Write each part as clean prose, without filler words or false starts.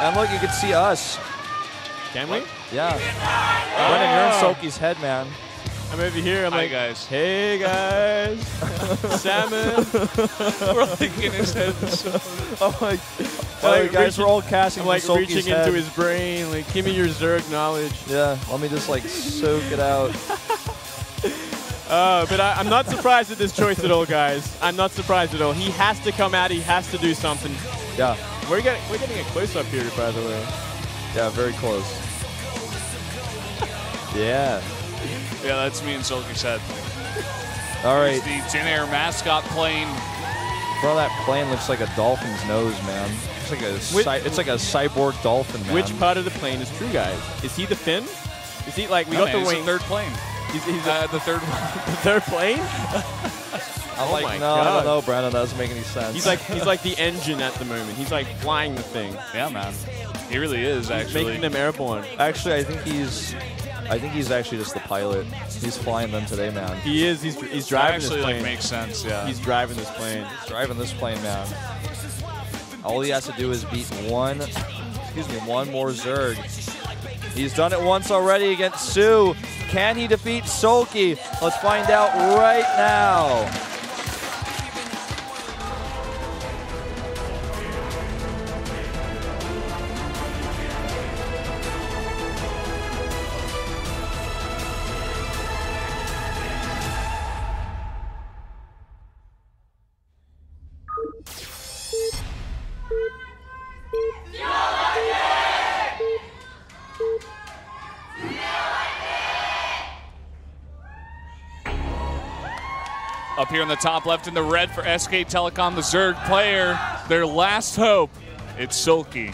And look, you can see us. Can we? Yeah. Brennan, you're in Soulkey's head, man. I'm over here. I'm like, guys. Hey guys. Salmon. We're like in his head. Oh my. Like guys, we're all casting. I'm like Soulkey's reaching head. into his brain. Like, give me your Zerg knowledge. Yeah. Let me just like soak it out. But I'm not surprised at this choice at all, guys. I'm not surprised at all. He has to come out. He has to do something. Yeah. We're getting a close up here, by the way. Yeah, very close. Yeah. Yeah, that's me and Soulkey's head. All right. It's the JINAIR mascot plane. Bro, that plane looks like a dolphin's nose, man. It's like it's like a cyborg dolphin, man. Which part of the plane is true, guys? Is he the fin? Is he like we got the wing? He's the third plane. He's the third one. The third plane? I'm like, my no, I God. don't know, Brandon. That doesn't make any sense. He's like the engine at the moment. He's like flying the thing. Yeah, man. He really is, actually. Making them airborne. Actually, I think he's actually just the pilot. He's flying them today, man. He is. He's driving this actually plane. like makes sense, yeah. He's driving this plane. He's driving this plane, man. All he has to do is beat one more Zerg. He's done it once already against Sue. Can he defeat Soulkey? Let's find out right now. Up here in the top left in the red for SK Telecom, the Zerg player, their last hope. It's Soulkey.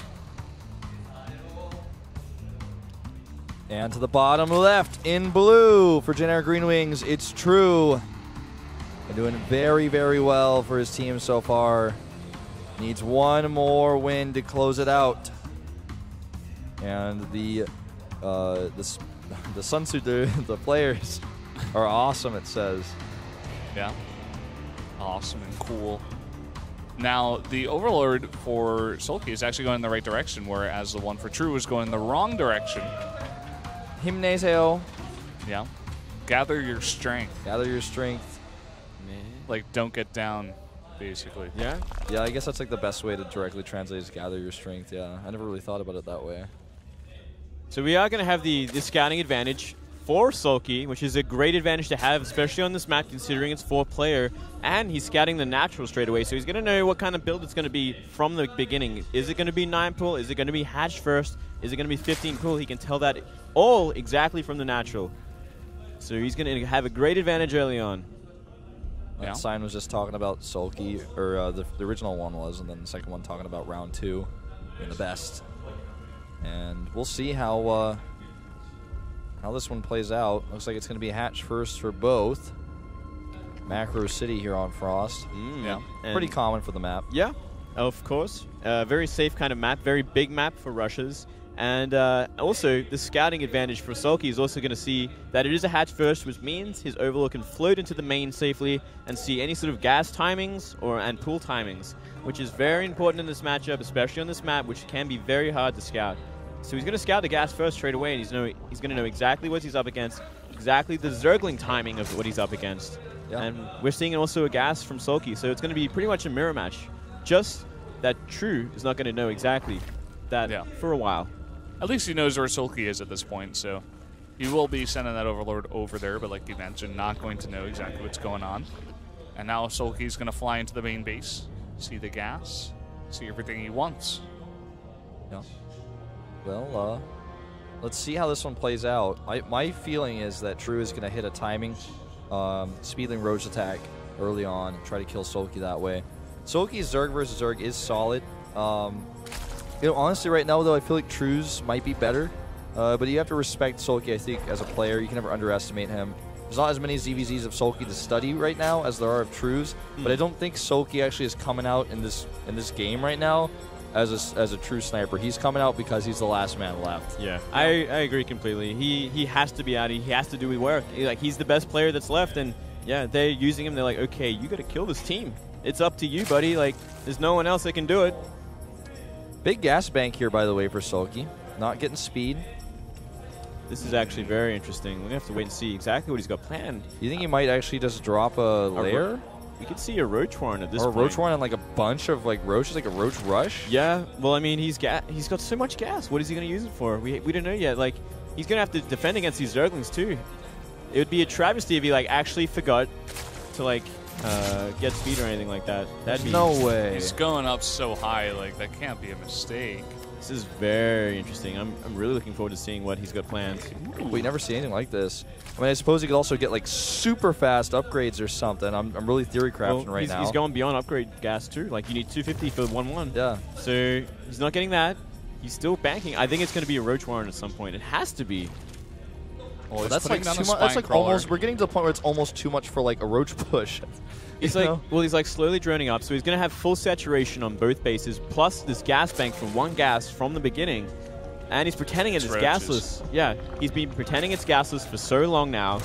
And to the bottom left in blue for JINAIR Green Wings, it's True. And doing very, very well for his team so far. Needs one more win to close it out. And the Sun Tzu, the players are awesome, it says. Yeah. Awesome and cool. Now, the Overlord for Soulkey is actually going in the right direction, whereas the one for True is going in the wrong direction. Himneseo. Yeah. Gather your strength. Gather your strength. Like, don't get down, basically. Yeah? Yeah, I guess that's like the best way to directly translate is gather your strength, yeah. I never really thought about it that way. So we are going to have the scouting advantage for Soulkey, which is a great advantage to have, especially on this map, considering it's 4-player, and he's scouting the natural straight away, so he's going to know what kind of build it's going to be from the beginning. Is it going to be 9-pool? Is it going to be hatch first? Is it going to be 15-pool? He can tell that all exactly from the natural. So he's going to have a great advantage early on. Yeah. Sign was just talking about Soulkey, or the original one was, and then the second one talking about round 2 being the best. And we'll see how this one plays out. Looks like it's going to be hatch first for both. Macro City here on Frost. Yeah. Pretty common for the map. Yeah, of course. Very safe kind of map, very big map for rushes. And also, the scouting advantage for Soulkey is also going to see that it is a hatch first, which means his Overlord can float into the main safely and see any sort of gas timings and pool timings, which is very important in this matchup, especially on this map, which can be very hard to scout. So he's going to scout the gas first straight away, and he's going to know exactly what he's up against, exactly the Zergling timing of what he's up against. Yeah. And we're seeing also a gas from Soulkey, so it's going to be pretty much a mirror match. Just that True is not going to know exactly that for a while. At least he knows where Soulkey is at this point, so he will be sending that Overlord over there, but like you mentioned, not going to know exactly what's going on. And now Soulkey's going to fly into the main base, see the gas, see everything he wants. Yeah. Well, let's see how this one plays out. My feeling is that True is going to hit a timing Speedling Roach attack early on, try to kill Soulkey that way. Soulkey's Zerg versus Zerg is solid. You know, honestly, right now, though, I feel like True's might be better. But you have to respect Soulkey, I think, as a player. You can never underestimate him. There's not as many ZVZs of Soulkey to study right now as there are of True's. But I don't think Soulkey actually is coming out in this game right now as a true sniper. He's coming out because he's the last man left. Yeah, I agree completely. He has to be out. He has to do his work. He's the best player that's left, and yeah, they're using him. They're like, okay, you got to kill this team. It's up to you, buddy. Like, there's no one else that can do it. Big gas bank here, by the way, for Soulkey. Not getting speed. This is actually very interesting. We're going to have to wait and see exactly what he's got planned. You think he might actually just drop a lair? We could see a Roach Warren at this point. Or a point. Roach Warren and like a bunch of like roaches, like a Roach Rush? Yeah, well, I mean, he's got so much gas. What is he going to use it for? We don't know yet. Like, he's going to have to defend against these Zerglings too. It would be a travesty if he like actually forgot to like get speed or anything like that. That'd be no way. He's going up so high, like that can't be a mistake. This is very interesting. I'm really looking forward to seeing what he's got planned. We never see anything like this. I mean, I suppose he could also get like super fast upgrades or something. I'm really theory crafting right now. He's going beyond upgrade gas too. Like you need 250 for 1-1. Yeah. So he's not getting that. He's still banking. I think it's going to be a Roach Warren at some point. It has to be. Well, that's like too much. That's like almost. We're getting to the point where it's almost too much for like a Roach push. He's like, well, he's like slowly droning up, so he's going to have full saturation on both bases, plus this gas bank from one gas from the beginning, and he's pretending it's gasless. Yeah, he's been pretending it's gasless for so long now.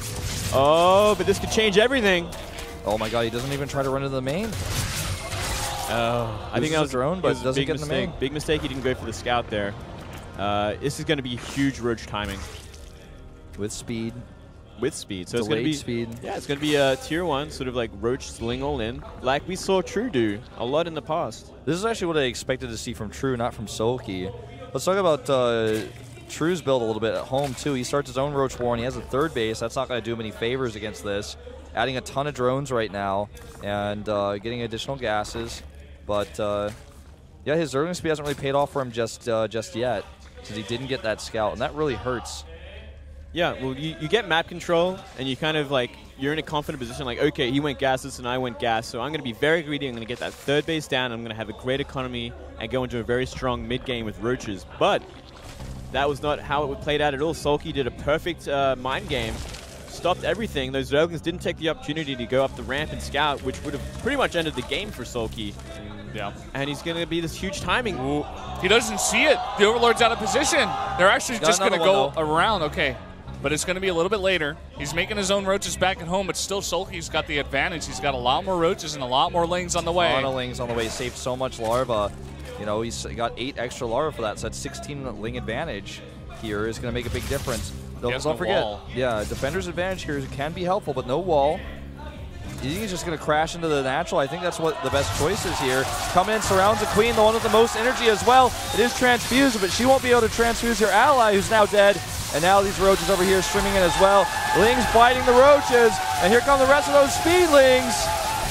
Oh, but this could change everything. Oh my God, he doesn't even try to run into the main. I think that was a drone, but doesn't get in the main. Big mistake. He didn't go for the scout there. This is going to be huge Roach timing with speed. With speed, so it's going to be speed. Yeah, it's going to be a tier 1 sort of like Roach sling all in, like we saw True do a lot in the past. This is actually what I expected to see from True, not from Soulkey. Let's talk about True's build a little bit at home too. He starts his own Roach Warren. He has a third base. That's not going to do him any favors against this. Adding a ton of drones right now and getting additional gases, but yeah, his Zergling speed hasn't really paid off for him just yet, since he didn't get that scout, and that really hurts. Yeah, well, you get map control, and you kind of like, you're in a confident position, like, okay, he went gasless and I went gas, so I'm going to be very greedy. I'm going to get that third base down. I'm going to have a great economy and go into a very strong mid-game with Roaches. But that was not how it played out at all. Soulkey did a perfect mind game, stopped everything. Those Zerglings didn't take the opportunity to go up the ramp and scout, which would have pretty much ended the game for Soulkey. Yeah. And he's going to be this huge timing. Ooh. He doesn't see it. The Overlord's out of position. They're actually just going to go around. Okay. But it's going to be a little bit later. He's making his own roaches back at home, but still Soulkey's got the advantage. He's got a lot more roaches and a lot more lings on the way. A lot of lings on the way. Saved so much larva. You know, he's got 8 extra larva for that, so that's 16 ling advantage here is going to make a big difference. Don't forget. Wall. Yeah, defender's advantage here can be helpful, but no wall. You think he's just going to crash into the natural? I think that's what the best choice is here. Coming in, surrounds the queen, the one with the most energy as well. It is transfused, but she won't be able to transfuse her ally, who's now dead. And now these roaches over here streaming in as well. Lings biting the roaches, and here come the rest of those speedlings.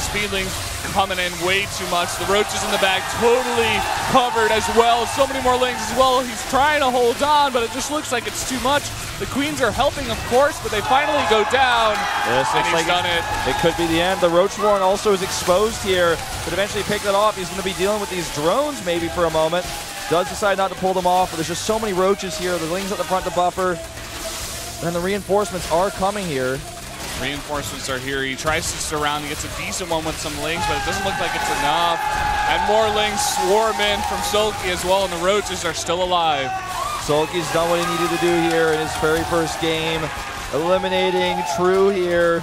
Speedlings coming in way too much. The roaches in the back totally covered as well. So many more lings as well. He's trying to hold on, but it just looks like it's too much. The queens are helping, of course, but they finally go down. Yes, and he's done it. It could be the end. The Roach Warren also is exposed here, but eventually pick that off. He's going to be dealing with these drones maybe for a moment. Does decide not to pull them off, but there's just so many roaches here. The lings at the front to buffer. And the reinforcements are coming here. Reinforcements are here. He tries to surround. He gets a decent one with some lings, but it doesn't look like it's enough. And more lings swarm in from Soulkey as well, and the roaches are still alive. Soulkey's done what he needed to do here in his very first game. Eliminating True here.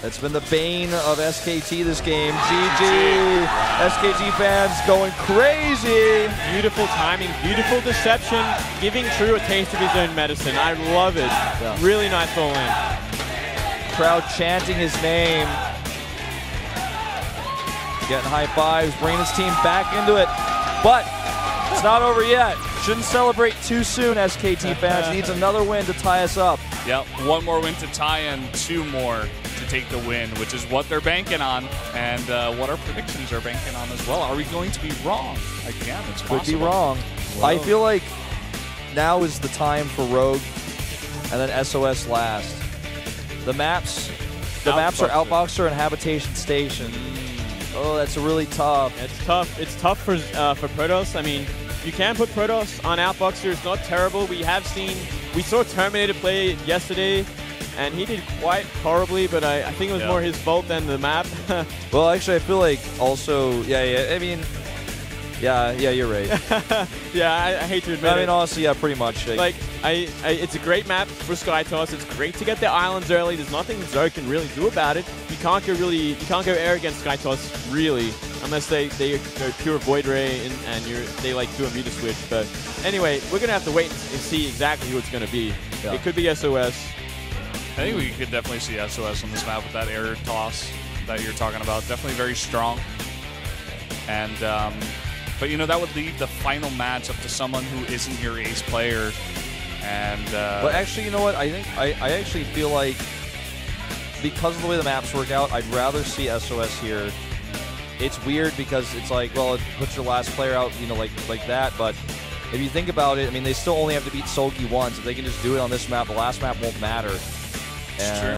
That's been the bane of SKT this game. GG. SKT fans going crazy. Beautiful timing, beautiful deception, giving True a taste of his own medicine. I love it. Yeah. Really nice all in. Crowd chanting his name. Getting high fives, bringing his team back into it. But it's not over yet. Shouldn't celebrate too soon, SKT fans. Needs another win to tie us up. Yep, one more win to tie in, 2 more to take the win, which is what they're banking on, and what our predictions are banking on as well. Are we going to be wrong? Again, it's possible. Could be wrong. Whoa. I feel like now is the time for Rogue, and then SOS last. The maps are Outboxer and Habitation Station. Oh, that's really tough. It's tough. It's tough for Protoss. I mean, you can put Protoss on Outboxer. It's not terrible. We saw Terminator play yesterday, and he did quite horribly, but I think it was more his fault than the map. Well, actually, I feel like also, I mean, yeah, you're right. Yeah, I hate to admit it. I mean, honestly, yeah, pretty much. Like, it's a great map for SkyToss. It's great to get their islands early. There's nothing Zerg can really do about it. You can't go air against SkyToss, really. unless they go pure Void Ray and they like do a meter switch. But anyway, we're going to have to wait and see exactly who it's going to be. Yeah. It could be SOS. I think we could definitely see SOS on this map with that air toss that you're talking about. Definitely very strong. And but you know, that would leave the final match up to someone who isn't your ace player. And but actually, you know what? I think I actually feel like because of the way the maps work out, I'd rather see SOS here. It's weird because it's like, well, it puts your last player out, you know, like that. But if you think about it, I mean, they still only have to beat Soulkey once. If they can just do it on this map, the last map won't matter. It's true.